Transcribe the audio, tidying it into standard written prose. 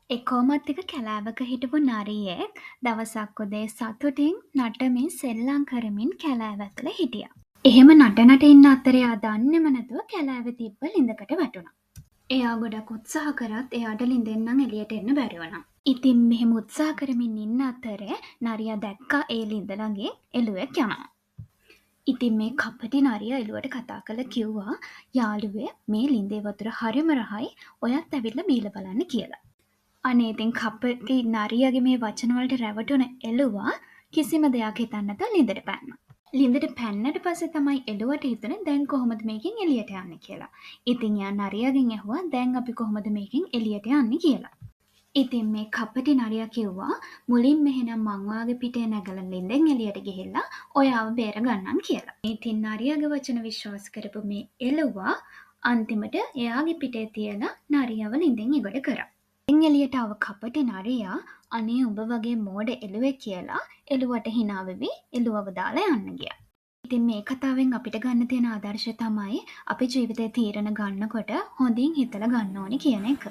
ඒ කොමත් එක කැලෑවක හිටපු නරියෙක් දවසක් උදේ සතුටින් නටමින් සෙල්ලම් කරමින් කැලෑව ඇතුලේ හිටියා. එහෙම නට ඉන්න අතරේ එයා දන්නේම නැතුව කැලෑවේ තිබ්බ ළිඳකට වැටුණා. එයා ගොඩක් උත්සාහ කරත් එයාට ළිඳෙන් නම් එළියට එන්න බැරි වුණා. ඉතින් මෙහෙම උත්සාහ කරමින් ඉන්න අතරේ නරියා දැක්කා ඒ ළිඳ ළඟින් එළුවෙක් යනවා. ඉතින් මේ කපටි නරියා එළුවට කතා කරලා කිව්වා යාළුවේ මේ ළිඳේ වතුර හරිම රහයි ඔයත් ඇවිල්ලා බීලා බලන්න කියලා. අනේ ඉතින් කපටි නරියගේ මේ වචන වලට රැවටුණ එළුවා කිසිම දෙයක් හිතන්නේ නැතුව ළිඳට පැන්නා. ළිඳට පැන්නට පස්සේ තමයි එළුවට හිතුනේ දැන් කොහොමද මේකෙන් එළියට යන්නේ කියලා. ඉතින් යා නරියාගෙන් ඇහුවා දැන් අපි කොහොමද මේකෙන් එළියට යන්නේ කියලා. ඉතින් මේ කපටි නරියා කිව්වා මුලින්ම එහෙනම් මං වාගේ පිටේ නැගලා ළිඳෙන් එළියට ගිහිල්ලා ඔයාව බේරගන්නම් කියලා. ඉතින් නරියාගේ වචන විශ්වාස කරපු මේ එළුවා අන්තිමට එයාගේ පිටේ තියලා නරියව ළිඳෙන් ඉවඩ කරා. එළියට ආව කපටි නරියා අනේ උඹ වගේ මෝඩ එළුවෙක් කියලා එළුවට hina වෙවි එළුවව දාලා යන්න ගියා. ඉතින් මේ කතාවෙන් අපිට ගන්න තියෙන ආදර්ශය තමයි අපි ජීවිතේ තීරණ ගන්නකොට හොඳින් හිතලා ගන්න ඕනේ කියන එක.